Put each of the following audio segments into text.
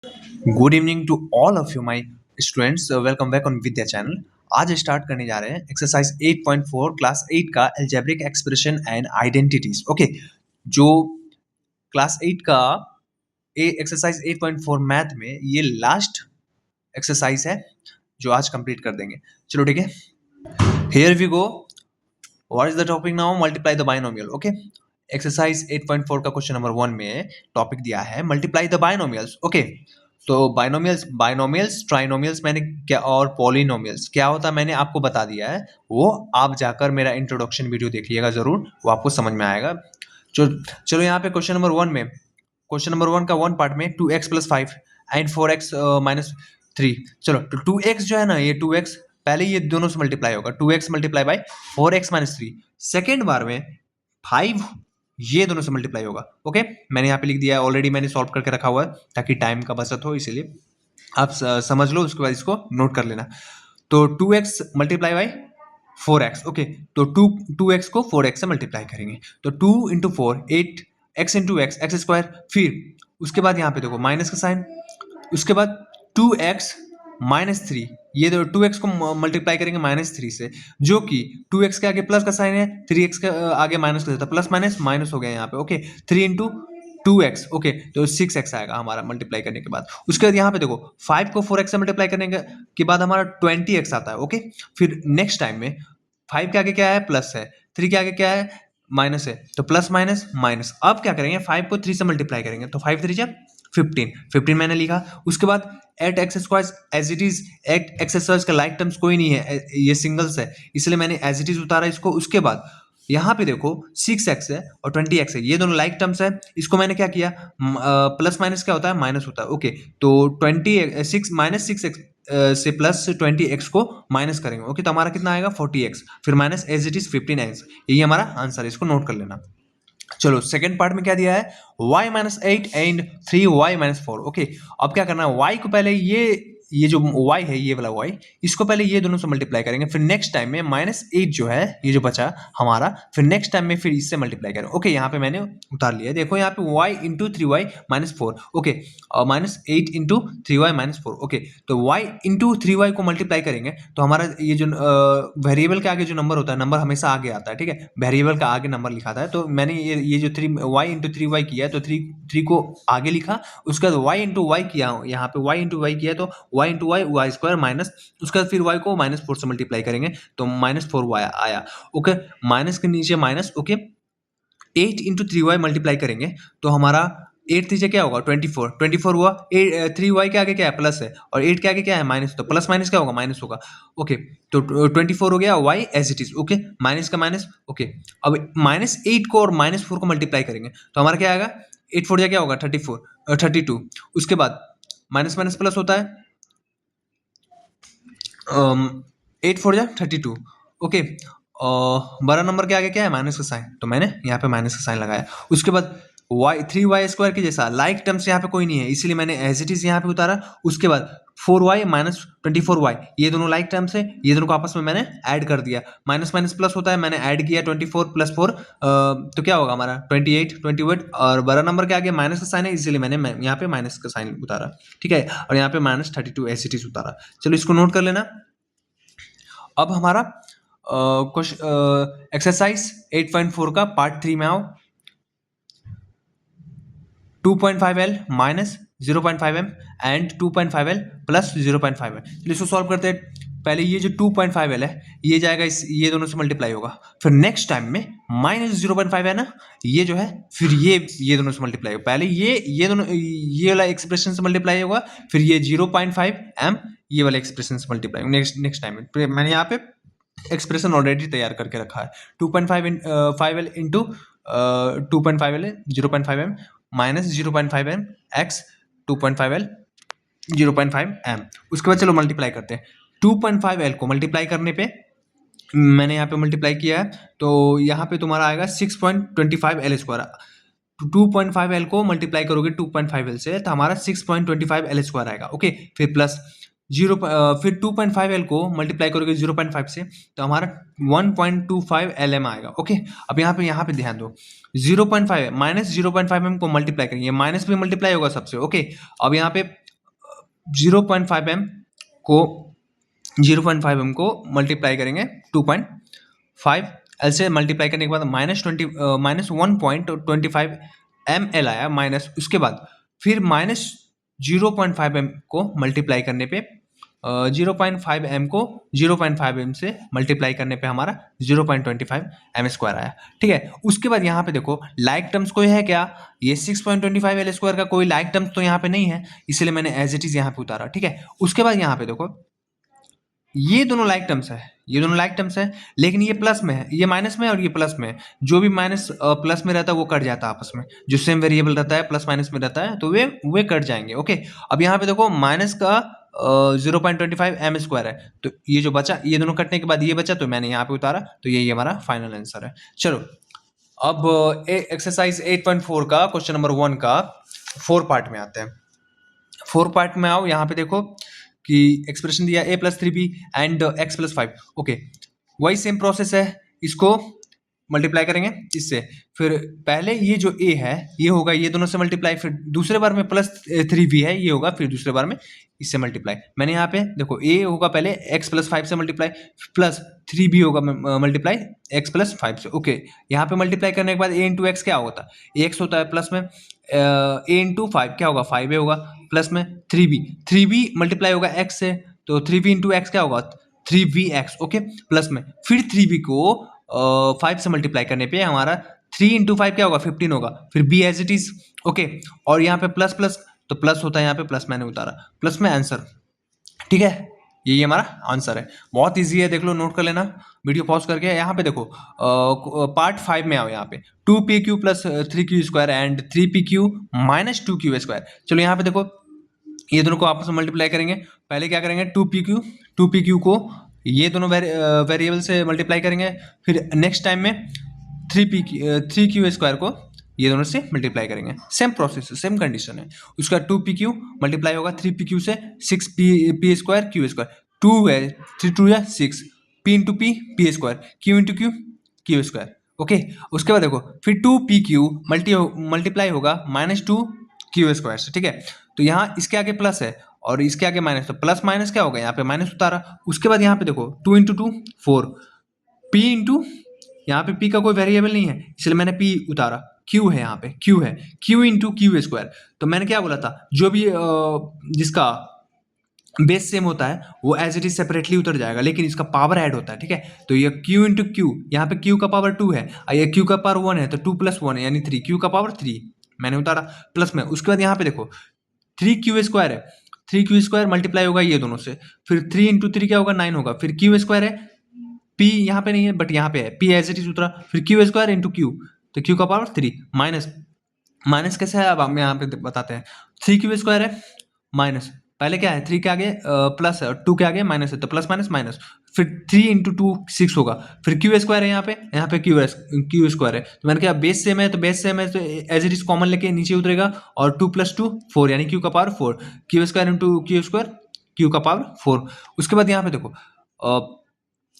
Good evening to all of you my students, welcome back on Vidya channel. आज start करने जा रहे हैं एक्सरसाइज 8.4 क्लास 8 का algebraic expression and identities. Okay, जो क्लास 8 का एक्सरसाइज 8.4 मैथ में ये लास्ट एक्सरसाइज है जो आज कंप्लीट कर देंगे। चलो ठीक है, here we go. What is the topic now? Multiply the binomial. Okay, exercise 8.4 का क्वेश्चन नंबर 1 में टॉपिक दिया है मल्टीप्लाई द बाइनोमियल्स। ओके, तो बाइनोमियल्स ट्राइनोमियल्स मैंने क्या और पॉलिनोमियल्स क्या होता है मैंने आपको बता दिया है। वो आप जाकर मेरा इंट्रोडक्शन वीडियो देखिएगा जरूर, वो आपको समझ में आएगा। चलो यहाँ पे क्वेश्चन नंबर 1 में, क्वेश्चन नंबर 1 का 1 पार्ट में 2x + 5 एंड 4x - 3। चलो तो 2x जो है ना, ये 2x पहले ये दोनों से मल्टीप्लाई होगा, 2x multiply by 4x - 3। Second बार में 5 ये दोनों से मल्टीप्लाई होगा। ओके, मैंने यहाँ पे लिख दिया है, ऑलरेडी मैंने सॉल्व करके रखा हुआ है ताकि टाइम का बचत हो, इसीलिए आप समझ लो, उसके बाद इसको नोट कर लेना। तो 2x multiply by 4x। Okay, तो 2x को 4x से मल्टीप्लाई करेंगे तो 2 × 4 8 x × x x स्क्वायर। फिर उसके बाद यहाँ पे देखो माइनस का साइन, उसके बाद 2x - 3, ये 2x को मल्टीप्लाई करेंगे -3 से, जो कि 2x के आगे प्लस का साइन है, 3x के आगे माइनस का देता, प्लस माइनस माइनस हो गया यहाँ पे। Okay, 3 × 2x। ओके, तो 6x आएगा हमारा मल्टीप्लाई करने के बाद। उसके बाद यहाँ पे देखो 5 को 4x से मल्टीप्लाई करने के बाद हमारा 20x आता है। ओके, फिर नेक्स्ट टाइम में 5 के आगे क्या है, प्लस है, 3 के आगे क्या है, माइनस है, तो प्लस माइनस माइनस। अब क्या करेंगे, 5 को 3 से मल्टीप्लाई करेंगे तो 5 3 15 मैंने लिखा। उसके बाद eight x square as it is, eight x square का लाइक टर्म्स कोई नहीं है, ये सिंगल्स है, इसलिए मैंने एज इट इज उतारा इसको। उसके बाद यहाँ पे देखो 6x है और 20x है, ये दोनों लाइक टर्म्स है, इसको मैंने क्या किया, प्लस माइनस क्या होता है, माइनस होता है। ओके, तो 26 -6x से प्लस 20x को माइनस करेंगे। ओके, तो हमारा कितना आएगा, 40x, फिर minus as it is 15x। यही हमारा आंसर है, इसको नोट कर लेना। चलो सेकंड पार्ट में क्या दिया है, y - 8 एंड 3y - 4। ओके, अब क्या करना है, y को पहले ये जो y है, ये वाला y, इसको पहले ये दोनों से मल्टीप्लाई करेंगे, फिर नेक्स्ट टाइम में -8 जो है, ये जो बचा हमारा, फिर नेक्स्ट टाइम में फिर इससे मल्टीप्लाई करेंगे। ओके, यहाँ पे मैंने उतार लिया, देखो यहाँ पे y × 3y - 4। ओके, और -8 × 3y - 4। ओके, तो y × 3y को मल्टीप्लाई करेंगे तो हमारा ये जो वेरिएबल के आगे जो नंबर होता है, नंबर हमेशा आगे आता है, ठीक है, वेरिएबल का आगे नंबर लिखा था, तो मैंने ये जो 3y × 3y किया है, तो 3 को आगे लिखा। उसके बाद y × y किया, यहाँ पे y × y किया, तो y × y y² माइनस, उसके बाद फिर y को -4 से मल्टीप्लाई करेंगे तो -4y आया। ओके, माइनस के नीचे माइनस। ओके, 8 × 3y मल्टीप्लाई करेंगे तो हमारा 8 3 क्या होगा, 24 हुआ। 3y के आगे क्या है, प्लस है, और 8 के आगे क्या है, माइनस, तो प्लस माइनस क्या होगा, माइनस होगा। ओके, तो 24 हो गया, y as it is. Okay, minus का माइनस। ओके, अब -8 को और -4 को मल्टीप्लाई करेंगे तो हमारा क्या आएगा, 8 4 क्या होगा, 32। उसके बाद माइनस माइनस प्लस होता है, 8 4 32। ओके, बड़ा नंबर के आगे क्या है, माइनस का साइन, तो मैंने यहाँ पे माइनस का साइन लगाया। उसके बाद y 3y² के जैसा लाइक टर्म्स यहाँ पे कोई नहीं है, इसीलिए मैंने एज इट इज यहाँ पे उतारा। उसके बाद 4y - 24y, ये दोनों लाइक टर्म्स है, ये दोनों को आपस में मैंने ऐड कर दिया, माइनस माइनस प्लस होता है, मैंने ऐड किया 24 + 4, तो क्या होगा हमारा 28, और बड़ा नंबर के आगे माइनस का साइन है, इसीलिए मैंने यहाँ पे माइनस का साइन उतारा, ठीक है, और यहाँ पे -32 एज इट इज उतारा। चलो इसको नोट कर लेना। अब हमारा एक्सरसाइज 8.4 का पार्ट 3 में आओ। 2.5L - 0.5m and 2.5L + 0.5m। चलिए इसको सॉल्व करते हैं। पहले ये जो 2.5L है, ये जाएगा ये दोनों से मल्टीप्लाई होगा, फिर नेक्स्ट टाइम में -0.5 है ना, ये जो है, फिर ये दोनों से मल्टीप्लाई होगा। पहले ये दोनों, ये वाला एक्सप्रेशन से मल्टीप्लाई होगा, फिर ये 0.5m ये वाला एक्सप्रेशन से मल्टीप्लाई होगा नेक्स्ट टाइम में। मैंने यहाँ पे एक्सप्रेशन ऑलरेडी तैयार करके रखा है, 2.5L into 2.5L 0.5m -0.5m x 2.5L 0.5m। उसके बाद चलो मल्टीप्लाई करते हैं। 2.5L को मल्टीप्लाई करने पे मैंने यहाँ पे मल्टीप्लाई किया है, तो यहाँ पे तुम्हारा आएगा 6.25L²। 2.5L को मल्टीप्लाई करोगे 2.5L से तो हमारा 6.25L² आएगा। ओके, फिर प्लस फिर 2.5L को मल्टीप्लाई करोगे 0.5 से तो हमारा 1.25Lm आएगा। ओके, अब यहाँ पे ध्यान दो, 0.5 -0.5m को मल्टीप्लाई करेंगे, माइनस भी मल्टीप्लाई होगा सबसे। ओके, अब यहाँ पे 0.5m को 0.5m को मल्टीप्लाई करेंगे 2.5 एल से मल्टीप्लाई करने के बाद माइनस 1.25 ml आया माइनस, उसके बाद फिर माइनस 0.5m को मल्टीप्लाई करने पे 0.5m को 0.5m से मल्टीप्लाई करने पे हमारा 0.25m² आया। ठीक है, उसके बाद यहाँ पे देखो लाइक टर्म्स कोई है क्या, ये 6.25l² का कोई लाइक टर्म्स तो यहाँ पे नहीं है, इसलिए मैंने एज इट इज यहाँ पे उतारा। ठीक है, उसके बाद यहाँ पे देखो ये दोनों लाइक टर्म्स है, ये दोनों लाइक टर्म्स है, लेकिन ये प्लस में है, ये माइनस में है और ये प्लस में है। जो भी माइनस प्लस में रहता है वो कट जाता है आपस में, जो सेम वेरिएबल रहता है प्लस माइनस में रहता है तो वे कट जाएंगे। ओके, अब यहाँ पे देखो माइनस का 0.25m² है, तो ये जो बचा, ये दोनों कटने के बाद ये बचा, तो मैंने यहाँ पे उतारा, तो ये हमारा फाइनल आंसर है। चलो अब एक्सरसाइज 8.4 का क्वेश्चन नंबर 1 का 4 पार्ट में आते हैं। 4 पार्ट में आओ, यहाँ पे देखो कि एक्सप्रेशन दिया a+3b एंड x+5। ओके, वही सेम प्रोसेस है, इसको मल्टीप्लाई करेंगे इससे, फिर पहले ये जो a है ये होगा ये दोनों से मल्टीप्लाई, फिर दूसरे बार में +3b है ये होगा, फिर दूसरे बार में इससे मल्टीप्लाई। मैंने यहाँ पे देखो a होगा पहले x+5 से मल्टीप्लाई, प्लस 3b होगा मल्टीप्लाई x+5 से। ओके, यहाँ पे मल्टीप्लाई करने के बाद a इंटू एक्स क्या होता है, x होता है, प्लस में a इंटू 5 क्या होगा, 5a होगा, प्लस में 3b मल्टीप्लाई होगा x से, तो 3b इंटू एक्स क्या होगा, 3vx। ओके, प्लस में फिर 3b को 5 से मल्टीप्लाई करने पे हमारा 3 इंटू 5 क्या होगा, 15 होगा, फिर b as it is. Okay, और यहाँ पे प्लस प्लस तो प्लस होता है, यहाँ पे प्लस मैंने उतारा, प्लस में आंसर। ठीक है, ये हमारा आंसर है, बहुत इजी है, देख लो, नोट कर लेना वीडियो पॉज करके। यहाँ पे देखो पार्ट 5 में आओ, यहाँ पे 2pq plus 3q² and 3pq minus 2q²। चलो यहाँ पे देखो ये दोनों को आपस में मल्टीप्लाई करेंगे। पहले क्या करेंगे, 2pq को ये दोनों वेरिएबल से मल्टीप्लाई करेंगे, फिर नेक्स्ट टाइम में 3q² को ये दोनों से मल्टीप्लाई करेंगे। सेम प्रोसेस, सेम कंडीशन है। उसका 2pq मल्टीप्लाई होगा 3pq से 6p² q², 2 है 3 2 या 6, p into P p², q into q² okay, उसके बाद देखो फिर 2pq मल्टीप्लाई होगा -2q² से। ठीक है, तो यहाँ इसके आगे प्लस है और इसके आगे माइनस, तो प्लस माइनस क्या होगा, यहाँ पे माइनस उतारा। उसके बाद यहाँ पे देखो 2 इंटू 2 4, p इंटू, यहाँ पे p का कोई वेरिएबल नहीं है इसलिए मैंने p उतारा, q है, यहाँ पे q है, q इंटू q²। तो मैंने क्या बोला था, जो भी जिसका बेस सेम होता है वो एज इट इज सेपरेटली उतर जाएगा, लेकिन इसका पावर ऐड होता है। ठीक है, तो ये q इंटू क्यू, यहाँ पे q का पावर 2 है और ये q का पावर 1 है, तो 2 + 1 यानी 3, q का पावर 3 मैंने उतारा, प्लस में। उसके बाद यहाँ पे देखो 3q² है, 3q² मल्टीप्लाई होगा ये दोनों से, फिर 3 इंटू 3 क्या होगा, 9 होगा, फिर q² है, p यहाँ पे नहीं है बट यहाँ पे है, p एज इट इज उतरा, फिर q² इंटू q, तो q का पावर 3 माइनस कैसे है, अब हम यहाँ पे बताते हैं। 3q² है माइनस, पहले क्या है 3 के आगे प्लस है और 2 के आगे माइनस है, तो प्लस माइनस माइनस, फिर 3 इंटू 2 6 होगा, फिर q² है, यहाँ पे q² है, तो मैंने कहा बेस सेम है, तो बेस सेम है तो एज इट इज कॉमन लेके नीचे उतरेगा, और 2 + 2 4 यानी q का power 4, q² into q², q का पावर 4। उसके बाद यहाँ पे देखो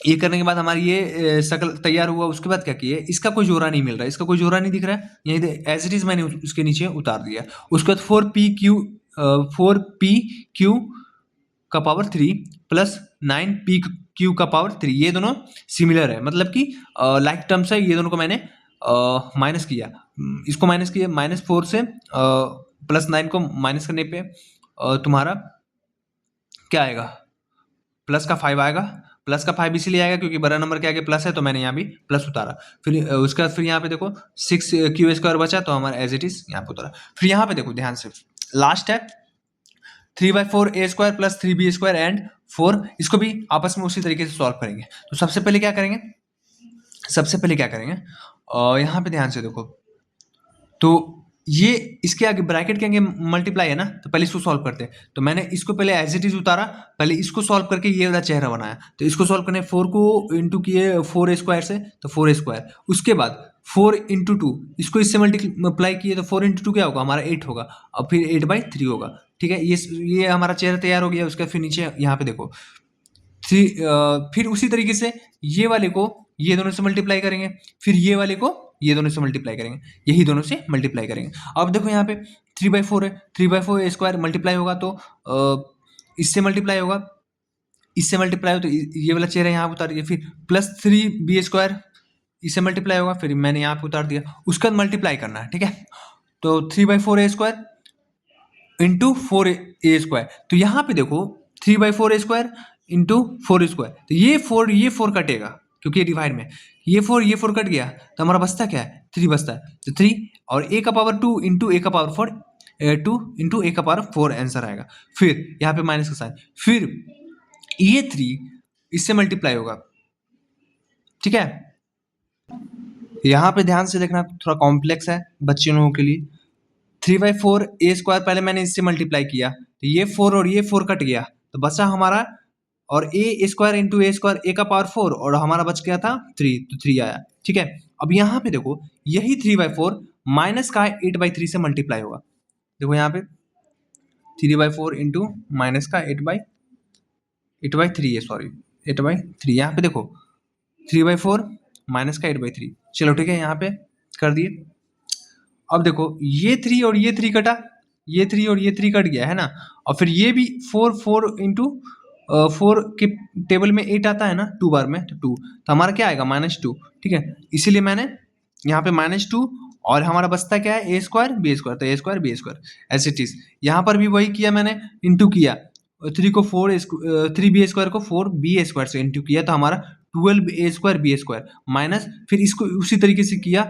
ये करने के बाद हमारी ये शकल तैयार हुआ। उसके बाद क्या किए, इसका कोई जोड़ा नहीं मिल रहा है, इसका कोई जोड़ा नहीं दिख रहा है, यही एज इट इज मैंने उसके नीचे उतार दिया। उसके बाद 4pq का पावर 3 प्लस 9pq का पावर 3, ये दोनों सिमिलर है, मतलब कि लाइक टर्म्स है, ये दोनों को मैंने माइनस किया, इसको माइनस किया, -4 से +9 को माइनस करने पे तुम्हारा क्या आएगा, प्लस का 5 आएगा। प्लस का 5 इसीलिए आएगा क्योंकि बड़ा नंबर के आगे प्लस है, तो मैंने यहाँ भी प्लस उतारा। फिर उसके बाद फिर यहाँ पे देखो 6q² बचा, तो हमारा एज इट इज यहाँ पे उतारा। फिर यहाँ पे देखो ध्यान से, लास्ट है 3/4a² प्लस 3b² एंड 4, इसको भी आपस में उसी तरीके से सॉल्व करेंगे। तो सबसे पहले क्या करेंगे, यहाँ पे ध्यान से देखो, तो ये इसके आगे ब्रैकेट के आगे मल्टीप्लाई है ना, तो पहले इसको सॉल्व करते हैं। तो मैंने इसको पहले एज इट इज उतारा, पहले इसको सॉल्व करके ये वाला चेहरा बनाया। तो इसको सॉल्व करने 4 को इंटू किए 4a² से, तो 4a²। उसके बाद 4 इंटू 2, इसको इससे मल्टीप्लाई किए तो 4 इंटू 2 क्या होगा, हमारा 8 होगा, और फिर 8/3 होगा। ठीक है, ये हमारा चेहरा तैयार हो गया। उसका फिर नीचे यहाँ पे देखो 3, फिर उसी तरीके से ये वाले को ये दोनों से मल्टीप्लाई करेंगे, फिर ये वाले को ये दोनों से मल्टीप्लाई करेंगे, यही दोनों से मल्टीप्लाई करेंगे। अब देखो यहाँ पे 3/4 है, 3/4 ए स्क्वायर मल्टीप्लाई होगा तो इससे मल्टीप्लाई होगा, इससे मल्टीप्लाई हो तो ये वाला चेहरा यहाँ पे उतार दिया, फिर +3b² इससे मल्टीप्लाई होगा, फिर मैंने यहाँ पे उतार दिया, उसका मल्टीप्लाई करना है, ठीक है। तो 3/4 ए स्क्वायर इंटू 4a², तो यहाँ पे देखो 3/4 ए स्क्वायर इंटू 4 स्क्वायर, तो ये 4 कटेगा क्योंकि ये डिवाइड में, ये 4 कट गया, तो हमारा बचता क्या है, 3 बचता है, तो 3 और a का पावर 2 इंटू a का पावर 4, 2 इंटू a का पावर 4 आंसर आएगा। फिर यहाँ पे माइनस का साइन, फिर ये 3 इससे मल्टीप्लाई होगा, ठीक है। यहाँ पे ध्यान से देखना, थोड़ा कॉम्प्लेक्स है बच्चे लोगों के लिए। 3/4 ए स्क्वायर पहले मैंने इससे मल्टीप्लाई किया, तो ये 4 और ये 4 कट गया, तो बचा हमारा, और ए स्क्वायर इंटू ए स्क्वायर, ए का पावर 4 और हमारा बच गया था 3, तो 3 आया, ठीक है। अब यहाँ पे देखो यही 3/4 माइनस का 8/3 से मल्टीप्लाई होगा, देखो यहाँ पे 3/4 इंटू माइनस का 8/3 है, सॉरी 8/3, यहाँ पे देखो 3/4 माइनस का 8/3, चलो ठीक है, यहाँ पे कर दिए। अब देखो ये 3 और ये 3 कटा, ये 3 और ये 3 कट गया है ना, और फिर ये भी 4 इंटू 4 के टेबल में 8 आता है ना 2 बार में, तो 2, तो हमारा क्या आएगा -2, ठीक है। इसीलिए मैंने यहाँ पे -2, और हमारा बचता क्या है, a² b², तो a² b², ऐसे चीज यहाँ पर भी वही किया मैंने, इंटू किया 3 को 3b² को 4b² से इंटू किया, तो हमारा 12a² b² माइनस, फिर इसको उसी तरीके से किया,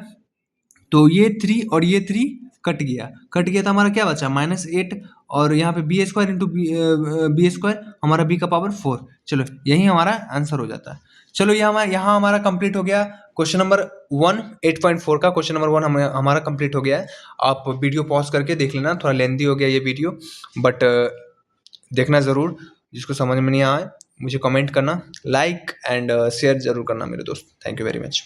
तो ये 3 और ये 3 कट गया, तो हमारा क्या बचा -8, और यहाँ पे b² इंटू b² हमारा b का पावर 4, चलो यही हमारा आंसर हो जाता है। चलो ये यहाँ हमारा कंप्लीट हो गया क्वेश्चन नंबर 1 8.4 का, क्वेश्चन नंबर 1 हमारा कंप्लीट हो गया है। आप वीडियो पॉज करके देख लेना, थोड़ा लेंथी हो गया ये वीडियो, बट देखना ज़रूर, जिसको समझ में नहीं आए मुझे कमेंट करना, लाइक एंड शेयर जरूर करना मेरे दोस्त। Thank you very much.